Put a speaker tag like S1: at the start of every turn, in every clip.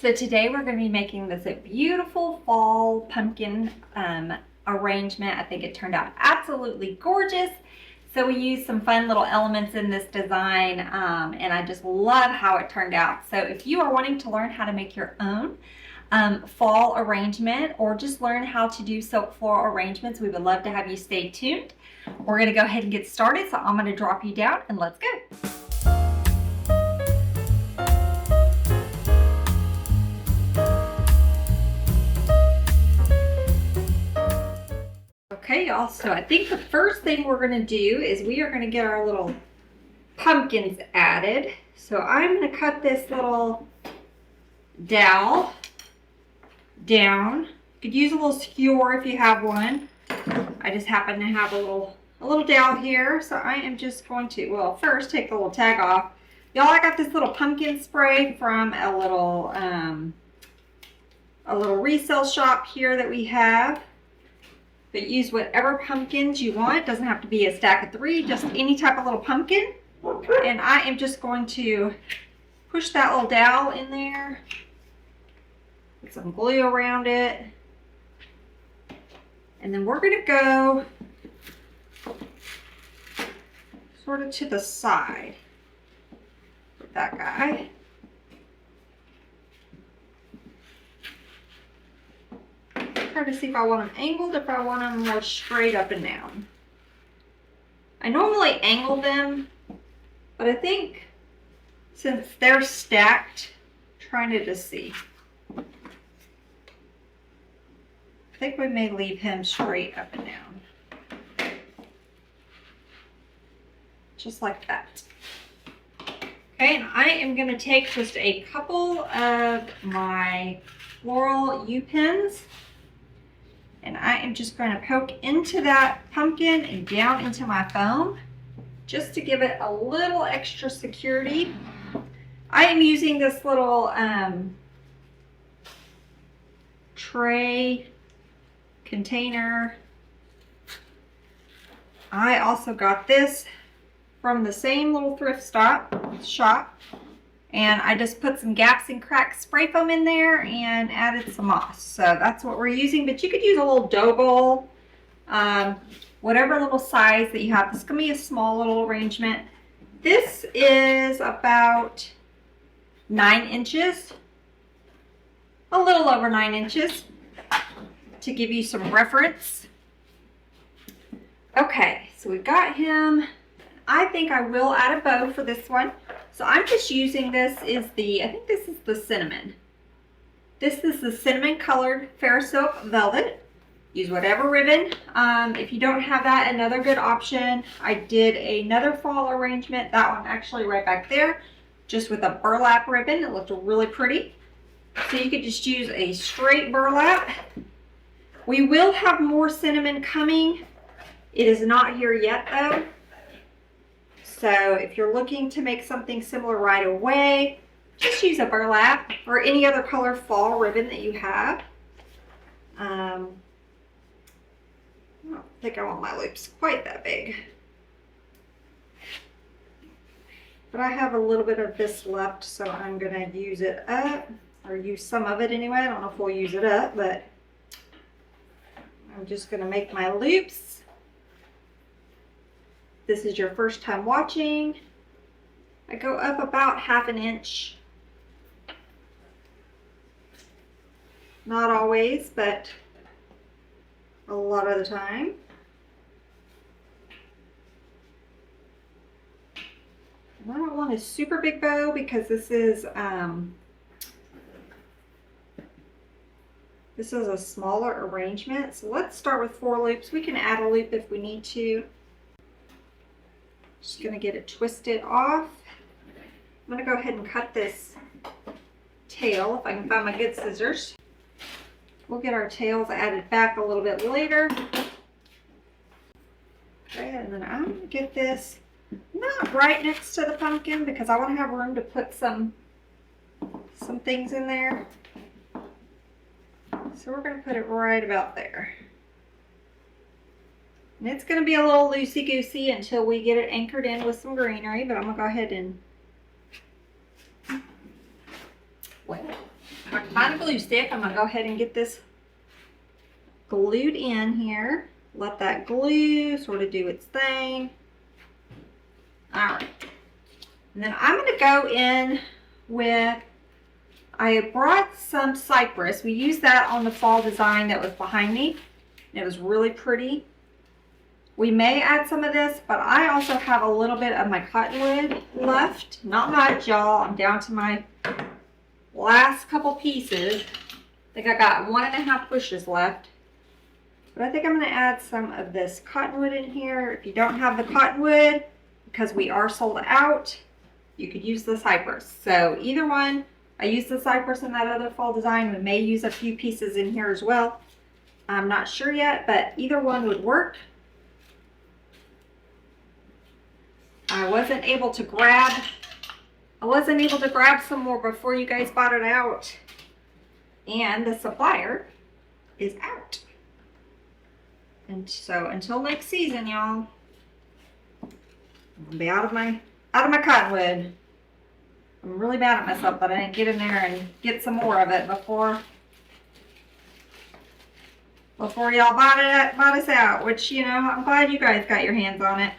S1: So today we're going to be making this a beautiful fall pumpkin arrangement. I think it turned out absolutely gorgeous. So we used some fun little elements in this design and I just love how it turned out. So if you are wanting to learn how to make your own fall arrangement or just learn how to do silk floral arrangements, we would love to have you stay tuned. We're going to go ahead and get started. So I'm going to drop you down and let's go. Okay, y'all, so I think the first thing we're going to do is we are going to get our little pumpkins added. So I'm going to cut this little dowel down. You could use a little skewer if you have one. I just happen to have a little dowel here, so I am just going to, well, first take the little tag off. Y'all, I got this little pumpkin spray from a little resale shop here that we have. But use whatever pumpkins you want. It doesn't have to be a stack of 3, just any type of little pumpkin. And I am just going to push that little dowel in there. Put some glue around it. And then we're going to go sort of to the side with that guy. Try to see if I want them angled, if I want them more straight up and down. I normally angle them, but I think since they're stacked, I'm trying to just see. I think we may leave him straight up and down. Just like that. Okay, and I am going to take just a couple of my floral U-pins. And I am just going to poke into that pumpkin and down into my foam just to give it a little extra security. I am using this little tray container. I also got this from the same little thrift shop. And I just put some gaps and cracks spray foam in there and added some moss. So that's what we're using. But you could use a little dough bowl, whatever little size that you have. This is going to be a small little arrangement. This is about 9 inches. A little over 9 inches to give you some reference. Okay, so we've got him. I think I will add a bow for this one. So I'm just using this I think this is the cinnamon. This is the cinnamon colored Fair Silk Velvet. Use whatever ribbon. If you don't have that, another good option. I did another fall arrangement. That one actually right back there. Just with a burlap ribbon. It looked really pretty. So you could just use a straight burlap. We will have more cinnamon coming. It is not here yet though. So if you're looking to make something similar right away, just use a burlap or any other color fall ribbon that you have. I don't think I want my loops quite that big. But I have a little bit of this left, so I'm going to use it up, or use some of it anyway. I don't know if we'll use it up, but I'm just going to make my loops. This is your first time watching, I go up about 1/2 inch. Not always, but a lot of the time. And I don't want a super big bow because this is a smaller arrangement. So let's start with 4 loops. We can add a loop if we need to. Just going to get it twisted off. I'm going to go ahead and cut this tail if I can find my good scissors. We'll get our tails added back a little bit later. Okay, and then I'm going to get this not right next to the pumpkin because I want to have room to put some things in there. So we're going to put it right about there. And it's going to be a little loosey-goosey until we get it anchored in with some greenery, but I'm going to go ahead and, well, If I can find a glue stick, I'm gonna go ahead and get this glued in here. Let that glue sort of do its thing. All right. And then I'm gonna go in with, I brought some cypress. We used that on the fall design that was behind me. It was really pretty. We may add some of this, but I also have a little bit of my cottonwood left. Not much, y'all. I'm down to my last couple pieces. I think I got 1.5 bushes left. But I think I'm going to add some of this cottonwood in here. If you don't have the cottonwood, because we are sold out, you could use the cypress. So either one, I used the cypress in that other fall design. We may use a few pieces in here as well. I'm not sure yet, but either one would work. I wasn't able to grab some more before you guys bought it out. And the supplier is out. And so until next season, y'all, I'll be out of my cottonwood. I'm really mad at myself that I didn't get in there and get some more of it before y'all bought us out, which, you know, I'm glad you guys got your hands on it.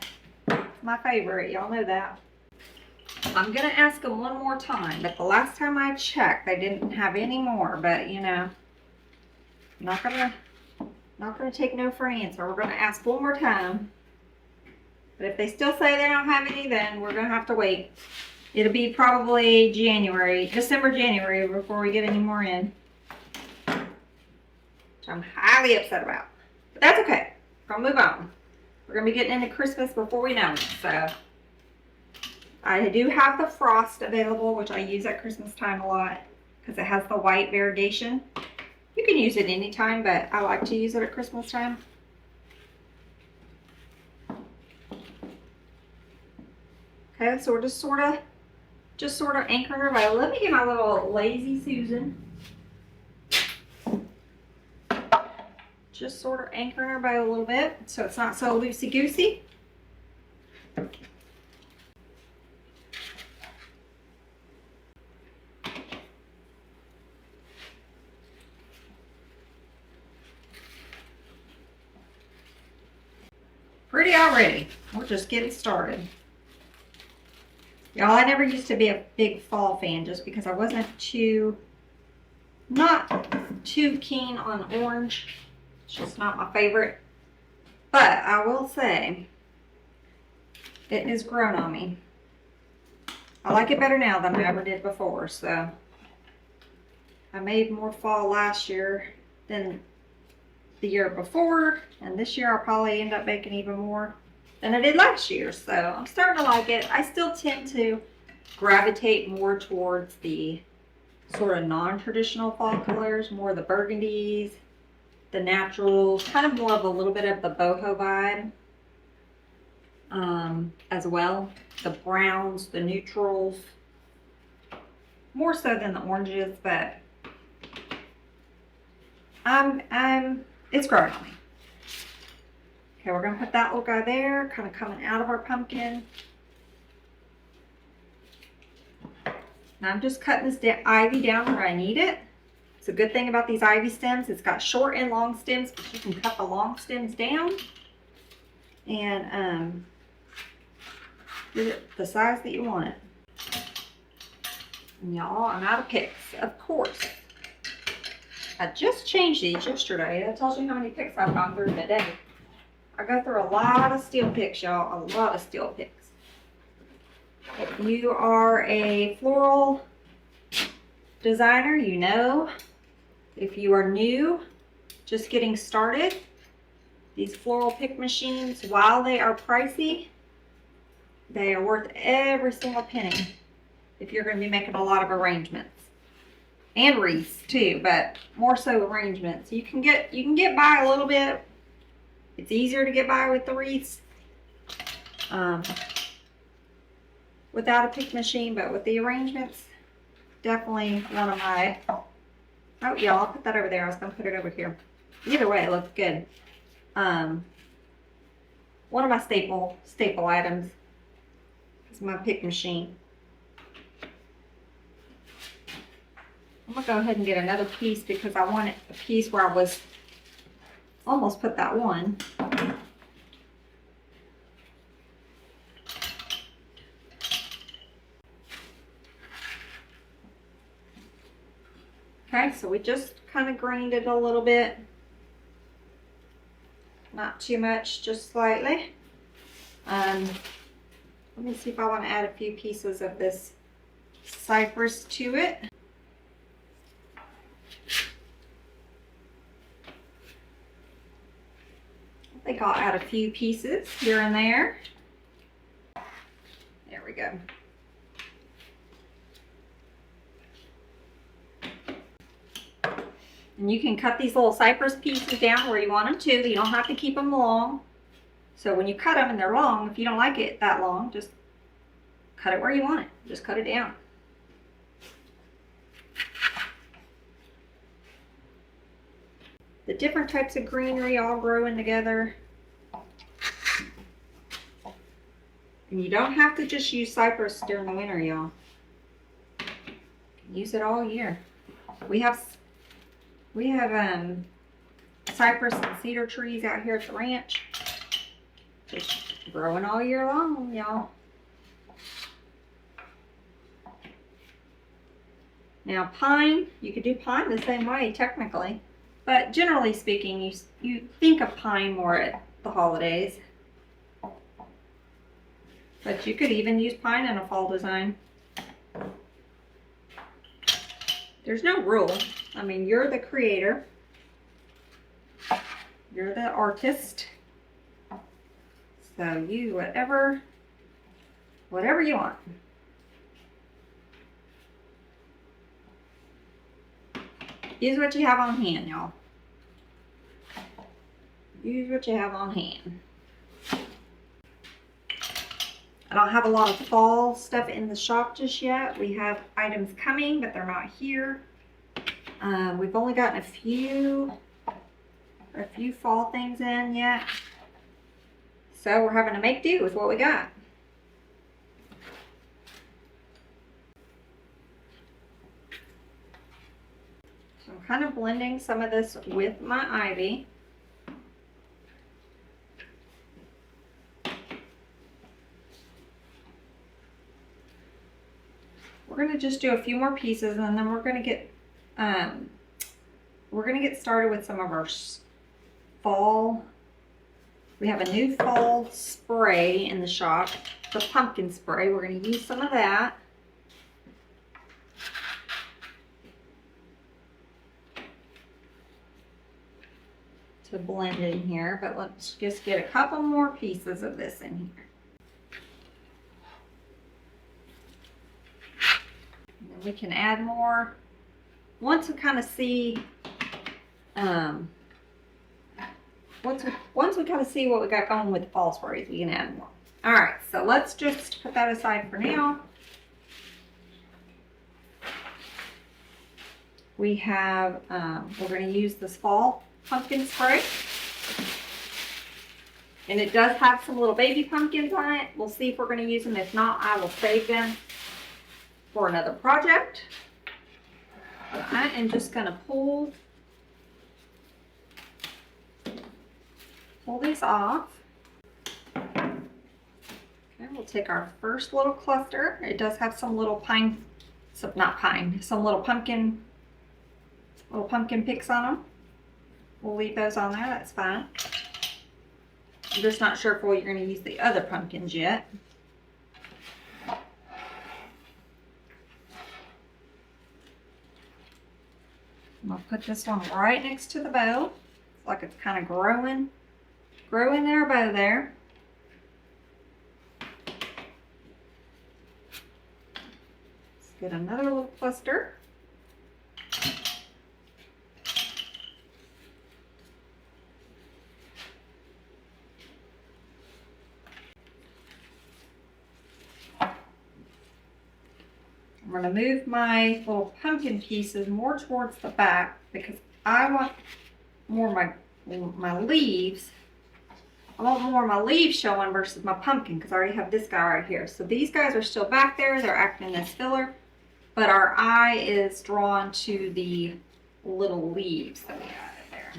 S1: It's my favorite, y'all know that. I'm gonna ask them one more time, but the last time I checked, they didn't have any more, but you know, I'm not gonna take no for an answer. We're gonna ask one more time. But if they still say they don't have any, then we're gonna have to wait. It'll be probably December, January before we get any more in. Which I'm highly upset about. But that's okay. We're gonna move on. We're gonna be getting into Christmas before we know it. So I do have the frost available, which I use at Christmas time a lot because it has the white variegation. You can use it anytime, but I like to use it at Christmas time. Okay, so we're just sort of anchoring our bow. Let me get my little Lazy Susan. Just sort of anchoring our bow a little bit so it's not so loosey-goosey. Pretty already. We're just getting started. Y'all, I never used to be a big fall fan just because I wasn't not too keen on orange. It's just not my favorite. But I will say, it has grown on me. I like it better now than I ever did before, so. I made more fall last year than the year before, and this year I'll probably end up making even more than I did last year, so I'm starting to like it. I still tend to gravitate more towards the sort of non-traditional fall colors, more the burgundies, the naturals, kind of more of a little bit of the boho vibe as well. The browns, the neutrals, more so than the oranges, but it's growing on me. Okay, we're gonna put that little guy there, kind of coming out of our pumpkin. Now I'm just cutting this ivy down where I need it. It's a good thing about these ivy stems. It's got short and long stems, but you can cut the long stems down and get it the size that you want it. And y'all, I'm out of picks, of course. I just changed these yesterday. That tells you how many picks I've gone through today. I go through a lot of steel picks, y'all. A lot of steel picks. If you are a floral designer, you know. If you are new, just getting started, these floral pick machines, while they are pricey, they are worth every single penny if you're going to be making a lot of arrangements. And wreaths too, but more so arrangements. You can get by a little bit. It's easier to get by with the wreaths without a pick machine, but with the arrangements, definitely one of my. Oh, yeah, I'll put that over there. I was gonna put it over here. Either way, it looks good. One of my staple items is my pick machine. I'm gonna go ahead and get another piece because I want a piece where I was almost put that one. Okay, so we just kind of grained it a little bit. Not too much, just slightly. Let me see if I want to add a few pieces of this cypress to it. I think I'll add a few pieces here and there. There we go. And you can cut these little cypress pieces down where you want them to. You don't have to keep them long. So when you cut them and they're long, if you don't like it that long, just cut it where you want it. Just cut it down. The different types of greenery all growing together. And you don't have to just use cypress during the winter, y'all. Use it all year. We have cypress and cedar trees out here at the ranch. Just growing all year long, y'all. Now pine, you could do pine the same way technically, but generally speaking, you think of pine more at the holidays. But you could even use pine in a fall design. There's no rule. I mean, you're the creator. You're the artist. So you, whatever you want. Use what you have on hand, y'all. Use what you have on hand. I don't have a lot of fall stuff in the shop just yet. We have items coming, but they're not here. We've only gotten a few fall things in yet. So we're having to make do with what we got. So I'm kind of blending some of this with my ivy. We're going to just do a few more pieces and then we're going to get started with some of our fall. We have a new fall spray in the shop, the pumpkin spray. We're going to use some of that. To blend in here, but let's just get a couple more pieces of this in here. We can add more once we kind of see once we kind of see what we got going with the fall sprays, we can add more. All right, so let's just put that aside for now. We have we're going to use this fall pumpkin spray, and it does have some little baby pumpkins on it. We'll see if we're going to use them. If not, I will save them for another project. I am just going to pull these off. Okay, we'll take our first little cluster. It does have some little some little pumpkin picks on them. We'll leave those on there, that's fine. I'm just not sure if you're going to use the other pumpkins yet. I'm going to put this one right next to the bow. It's like it's kind of growing their bow there. Let's get another little cluster. I'm going to move my little pumpkin pieces more towards the back because I want more of my leaves. I want more of my leaves showing versus my pumpkin because I already have this guy right here. So these guys are still back there. They're acting as filler. but our eye is drawn to the little leaves that we added there.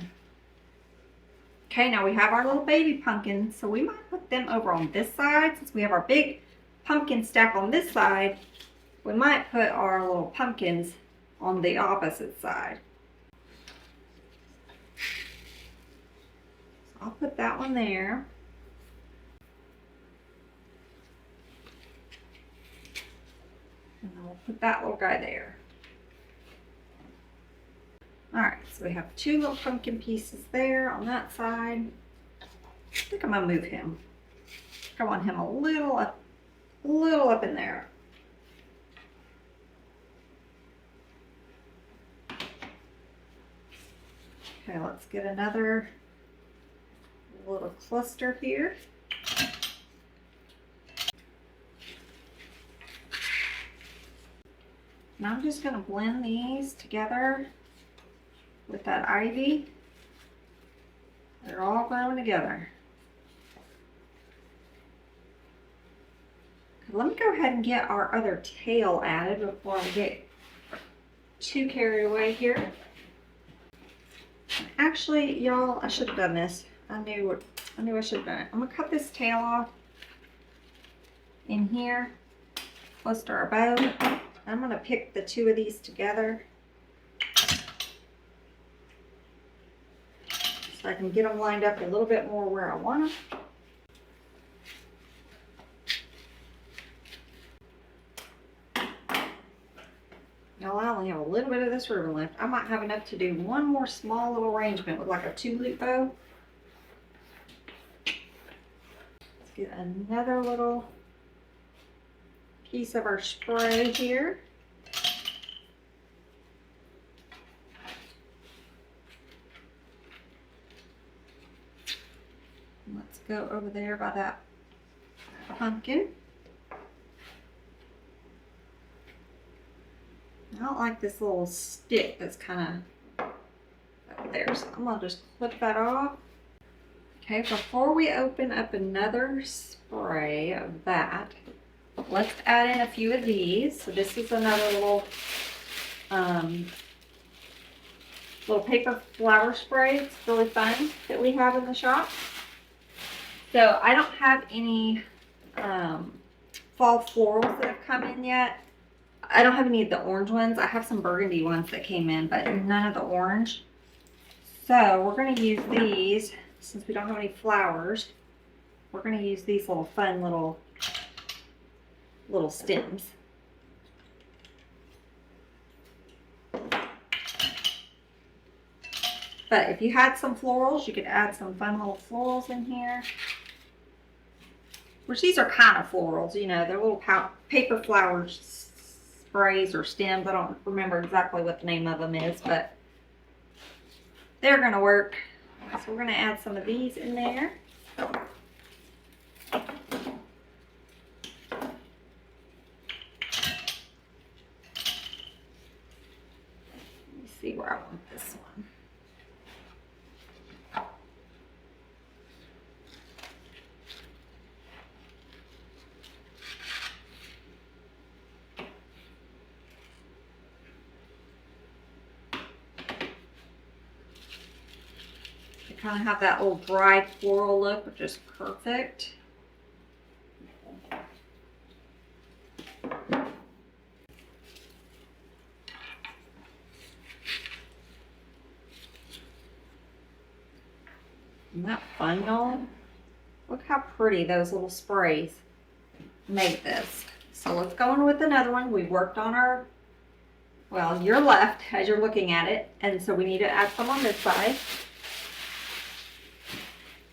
S1: Okay, now we have our little baby pumpkins, so we might put them over on this side. Since we have our big pumpkin stack on this side, we might put our little pumpkins on the opposite side. So I'll put that one there. And then we'll put that little guy there. Alright, so we have two little pumpkin pieces there on that side. I think I'm going to move him. I want him a little up in there. Okay, let's get another little cluster here. And I'm just going to blend these together with that ivy. They're all growing together. Let me go ahead and get our other tail added before I get too carried away here. Actually, y'all, I should have done this. I knew I should have done it. I'm gonna cut this tail off in here, close to our bow. I'm gonna pick the two of these together so I can get them lined up a little bit more where I want them. Now I only have a little bit of this ribbon left. I might have enough to do one more small little arrangement with like a 2-loop bow. Let's get another little piece of our spray here. Let's go over there by that pumpkin. I don't like this little stick that's kind of up there, so I'm going to just clip that off. Okay, before we open up another spray of that, let's add in a few of these. So this is another little paper flower spray. It's really fun that we have in the shop. So I don't have any fall florals that have come in yet. I don't have any of the orange ones. I have some burgundy ones that came in, but none of the orange. So we're going to use these, since we don't have any flowers, we're going to use these little fun little stems. But if you had some florals, you could add some fun little florals in here. Which these are kind of florals, you know, they're little paper flowers. Sprays or stems. I don't remember exactly what the name of them is, but they're going to work. So we're going to add some of these in there. Let me see where I want this one. Kind of have that little dry floral look, which is perfect. Isn't that fun, y'all? Look how pretty those little sprays made this. So let's go on with another one. We worked on our, well, your left as you're looking at it, and so we need to add some on this side.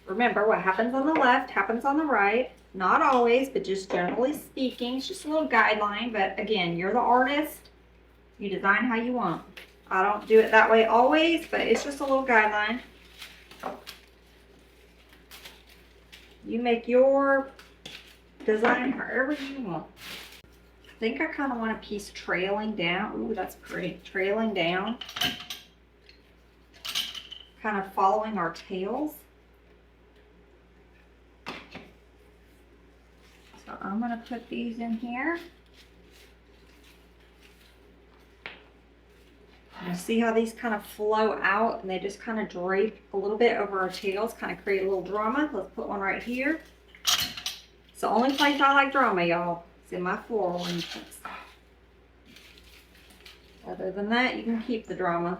S1: Remember, what happens on the left happens on the right. Not always, but just generally speaking. It's just a little guideline, but again, you're the artist. You design how you want. I don't do it that way always, but it's just a little guideline. You make your design however you want. I think I kind of want a piece trailing down. Ooh, that's pretty. Trailing down. Kind of following our tails. So I'm going to put these in here. You see how these kind of flow out and they just kind of drape a little bit over our tails, kind of create a little drama. Let's put one right here. It's the only place I like drama, y'all. It's in my floral arrangements. Other than that, you can keep the drama.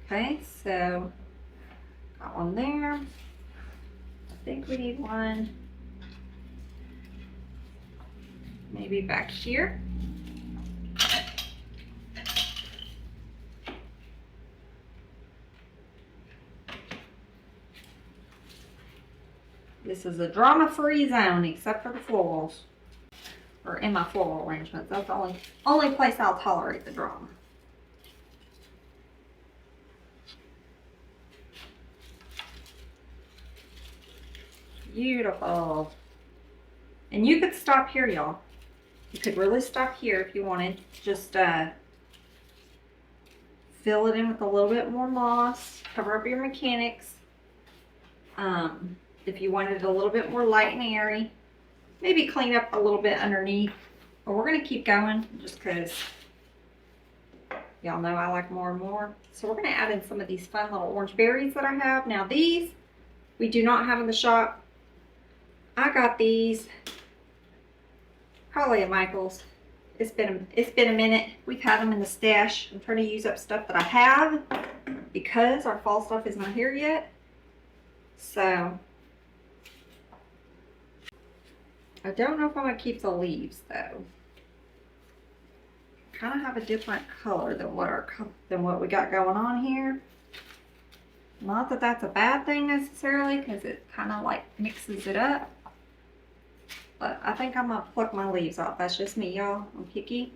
S1: Okay, so got one there. I think we need one maybe back here. This is a drama-free zone except for the florals, or in my floral arrangements. That's the only place I'll tolerate the drama. Beautiful. And you could stop here, y'all. You could really stop here if you wanted. Just fill it in with a little bit more moss. Cover up your mechanics. If you wanted it a little bit more light and airy, maybe clean up a little bit underneath. But we're going to keep going just because y'all know I like more and more. So we're going to add in some of these fun little orange berries that I have. Now these we do not have in the shop. I got these probably at Michael's. It's been a minute. We've had them in the stash. I'm trying to use up stuff that I have because our fall stuff is not here yet. So I don't know if I'm gonna keep the leaves though. Kind of have a different color than what we got going on here. Not that that's a bad thing necessarily, because it kind of like mixes it up. But I think I'm gonna pluck my leaves off. That's just me, y'all. I'm picky.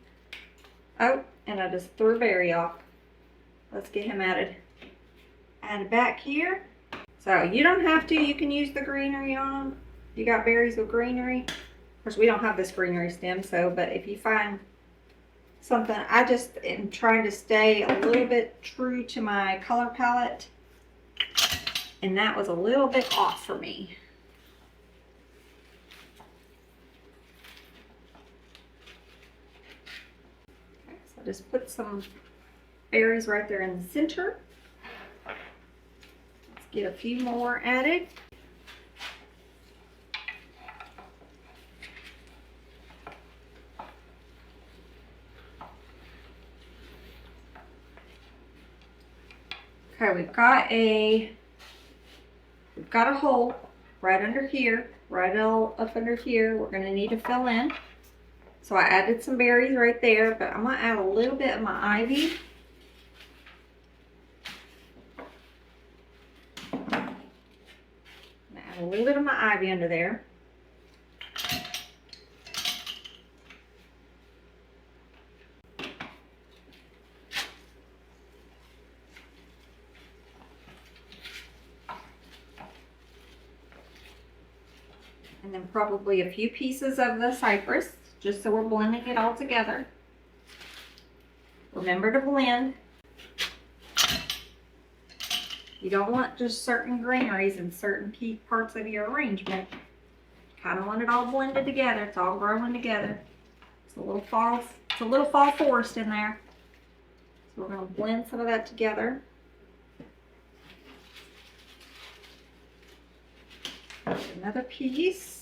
S1: Oh, and I just threw a berry off. Let's get him added back here. So you don't have to. You can use the greenery on them. You got berries with greenery. Of course, we don't have this greenery stem, but if you find something, I just am trying to stay a little bit true to my color palette, and that was a little bit off for me. Okay, so just put some berries right there in the center. Let's get a few more added. Okay, we've got a hole right under here, right all up under here. We're going to need to fill in. So I added some berries right there, but I'm going to add a little bit of my ivy. I'm going to add a little bit of my ivy under there. And then probably a few pieces of the cypress, just so we're blending it all together. Remember to blend. You don't want just certain greeneries in certain key parts of your arrangement. Kind of want it all blended together. It's all growing together. It's a little fall forest in there. So we're going to blend some of that together. Another piece.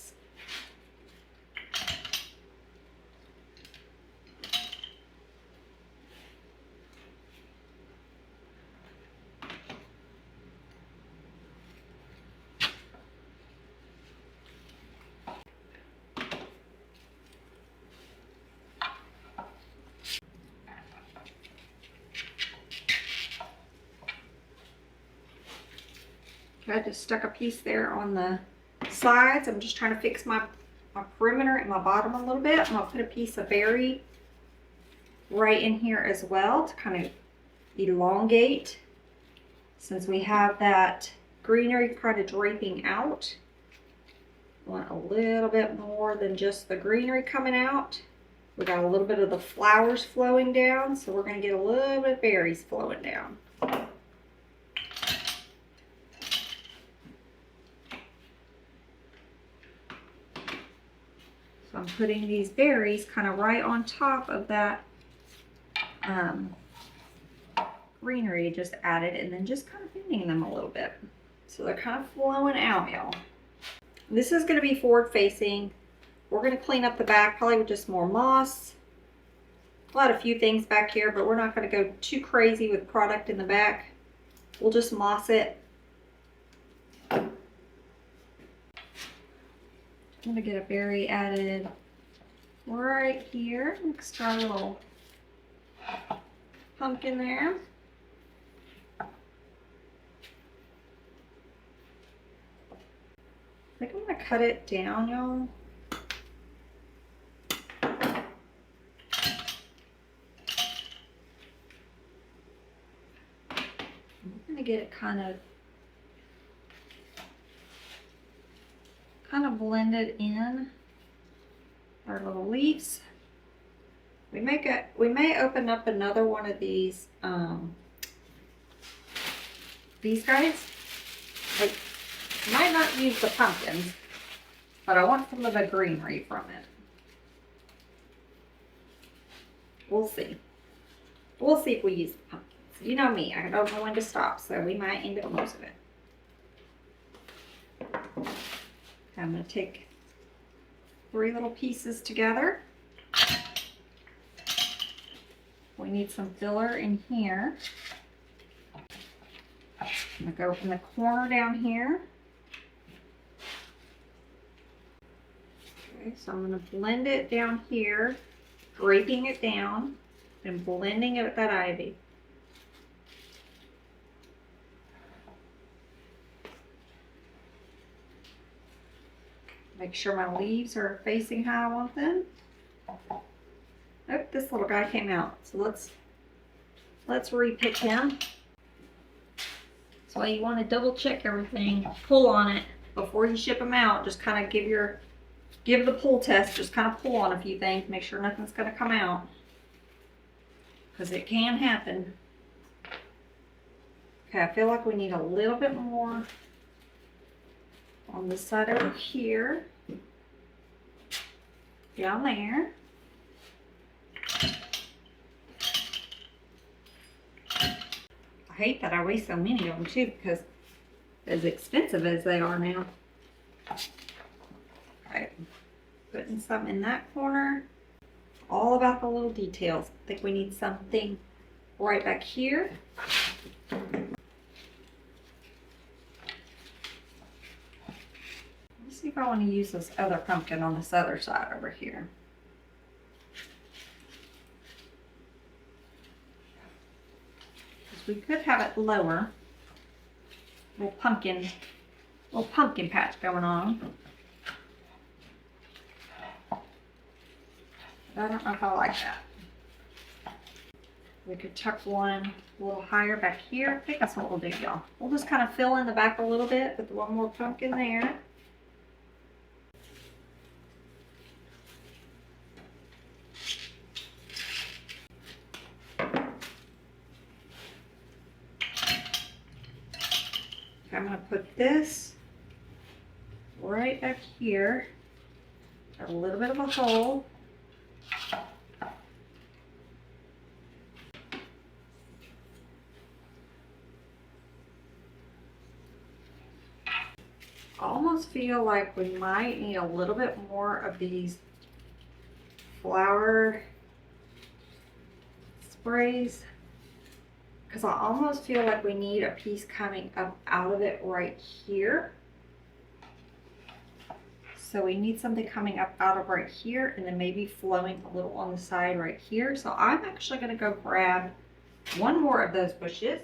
S1: I just stuck a piece there on the sides. I'm just trying to fix my perimeter and my bottom a little bit. I'm going to put a piece of berry right in here as well to kind of elongate, since we have that greenery kind of draping out. I want a little bit more than just the greenery coming out. We got a little bit of the flowers flowing down, so we're going to get a little bit of berries flowing down. So I'm putting these berries kind of right on top of that greenery just added, and then just kind of bending them a little bit. So they're kind of flowing out, y'all. This is going to be forward facing. We're going to clean up the back probably with just more moss. We'll add a few things back here, but we're not going to go too crazy with product in the back. We'll just moss it. I'm going to get a berry added right here next to our little pumpkin there. I think I'm going to cut it down, y'all. I'm going to get it kind of blended in our little leaves. We may open up another one of these guys. I might not use the pumpkins, but I want some of the greenery from it. We'll see. We'll see if we use the pumpkins. You know me, I don't know when to stop, so we might end up most of it. I'm going to take 3 little pieces together. We need some filler in here. I'm going to go from the corner down here. Okay, so I'm going to blend it down here, draping it down, and blending it with that ivy. Make sure my leaves are facing how I want them. Oh, this little guy came out. So let's repick him. That's why you want to double check everything. Pull on it before you ship them out. Just kind of give the pull test. Just kind of pull on a few things. Make sure nothing's going to come out, because it can happen. Okay, I feel like we need a little bit more on this side over here, down there. I hate that I waste so many of them too, because as expensive as they are now. Okay, putting some in that corner. All about the little details. I think we need something right back here. See if I want to use this other pumpkin on this other side over here. Because we could have it lower. Little pumpkin patch going on. But I don't know if I like that. We could tuck one a little higher back here. I think that's what we'll do, y'all. We'll just kind of fill in the back a little bit with one more pumpkin there. I'm going to put this right back here, a little bit of a hole. I almost feel like we might need a little bit more of these flower sprays, because I almost feel like we need a piece coming up out of it right here. So we need something coming up out of right here, and then maybe flowing a little on the side right here. So I'm actually going to go grab one more of those bushes.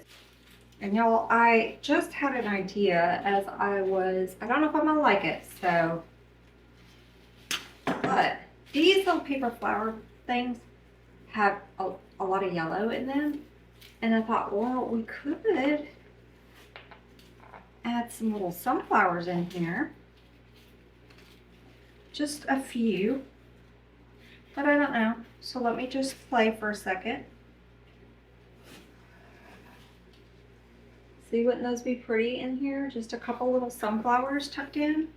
S1: And y'all, I just had an idea as I don't know if I'm going to like it, so, but these little paper flower things have a lot of yellow in them. And I thought, well, we could add some little sunflowers in here. Just a few. But I don't know. So let me just play for a second. See, wouldn't those be pretty in here? Just a couple little sunflowers tucked in.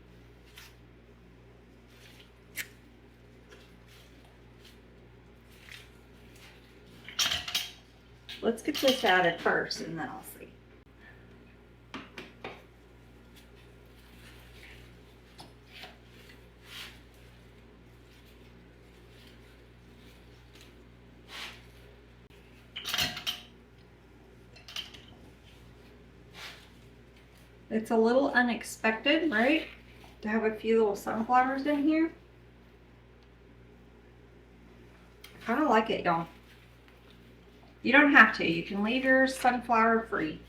S1: let's get this added first and then I'll see. It's a little unexpected, right? To have a few little sunflowers in here. I kind of like it, y'all. You don't have to. You can leave yours sunflower free.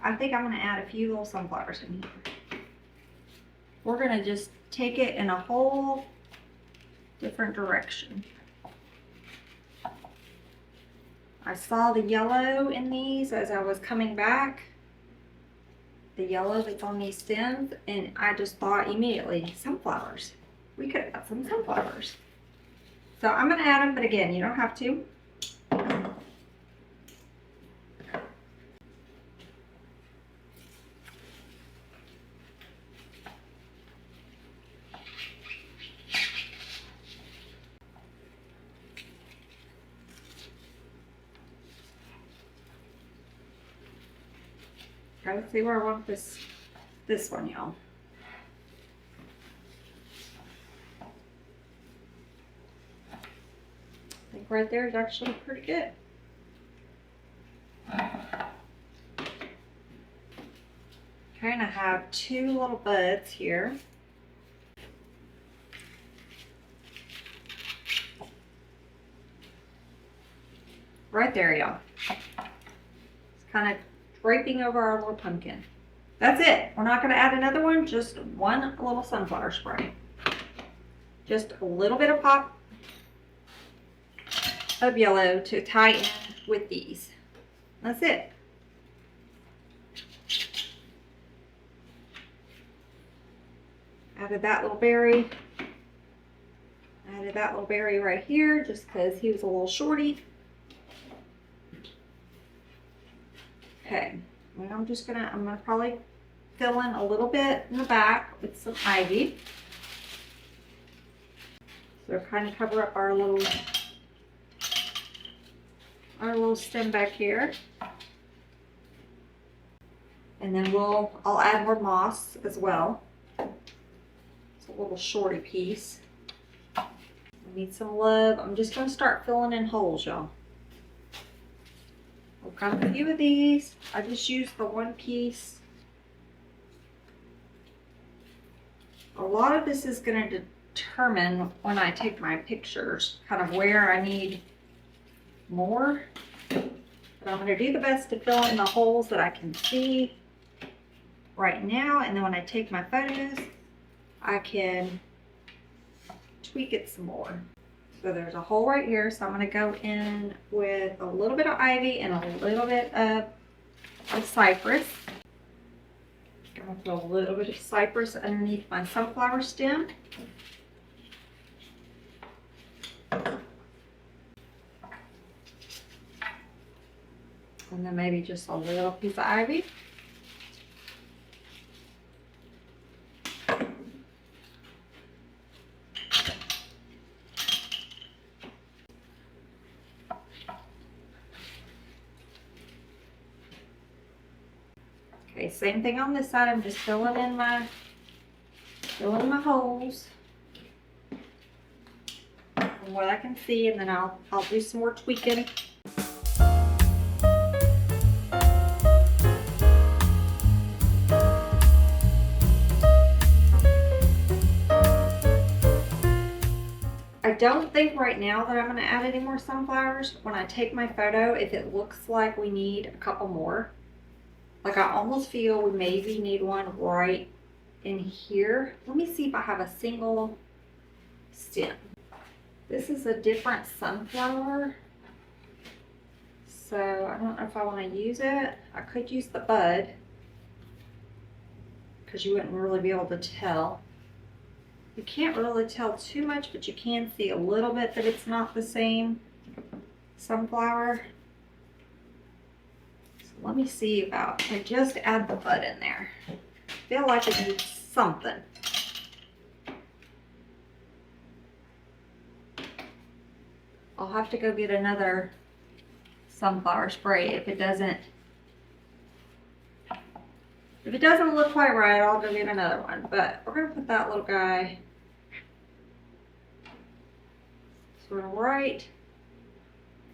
S1: I think I'm going to add a few little sunflowers in here. We're going to just take it in a whole different direction. I saw the yellow in these as I was coming back. The yellow that's on these stems, and I just thought immediately, sunflowers. We could add some sunflowers. So I'm going to add them, but again, you don't have to. Gotta see where I want this one, y'all. I think right there is actually pretty good. Kind of have two little buds here. Right there, y'all. It's kind of draping over our little pumpkin. That's it. We're not going to add another one, just one little sunflower spray. Just a little bit of pop of yellow to tie in with these. That's it. Added that little berry. Added that little berry right here just because he was a little shorty. Okay, and I'm gonna probably fill in a little bit in the back with some ivy. So kind of cover up our little stem back here. And then I'll add more moss as well. It's a little shorty piece. I need some love. I'm just gonna start filling in holes, y'all. I've got a few of these. I just used the one piece. A lot of this is going to determine when I take my pictures, kind of where I need more. But I'm going to do the best to fill in the holes that I can see right now. And then when I take my photos, I can tweak it some more. So there's a hole right here, so I'm going to go in with a little bit of ivy and a little bit of cypress. I'm going to put a little bit of cypress underneath my sunflower stem. And then maybe just a little piece of ivy. Okay, same thing on this side. I'm just filling in my holes from what I can see, and then I'll do some more tweaking. I don't think right now that I'm going to add any more sunflowers. When I take my photo, if it looks like we need a couple more, like I almost feel we maybe need one right in here. Let me see if I have a single stem. This is a different sunflower, so I don't know if I want to use it. I could use the bud because you wouldn't really be able to tell. You can't really tell too much, but you can see a little bit that it's not the same sunflower. Let me see about, I just add the bud in there. I feel like it needs something. I'll have to go get another sunflower spray. If it doesn't look quite right, I'll go get another one. But we're gonna put that little guy sort of right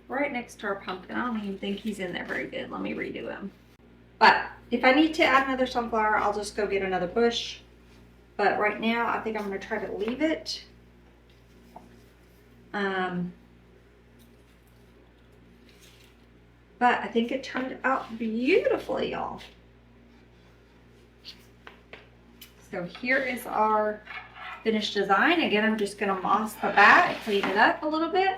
S1: next to our pumpkin. I don't even think he's in there very good. Let me redo him. But if I need to add another sunflower, I'll just go get another bush. But right now, I think I'm gonna try to leave it. But I think it turned out beautifully, y'all. So here is our finished design. Again, I'm just gonna moss the back, clean it up a little bit,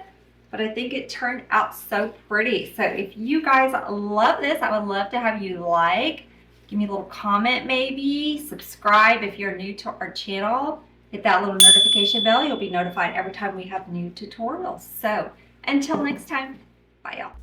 S1: but I think it turned out so pretty. So if you guys love this, I would love to have you like, give me a little comment maybe, subscribe if you're new to our channel, hit that little notification bell. You'll be notified every time we have new tutorials. So until next time, bye y'all.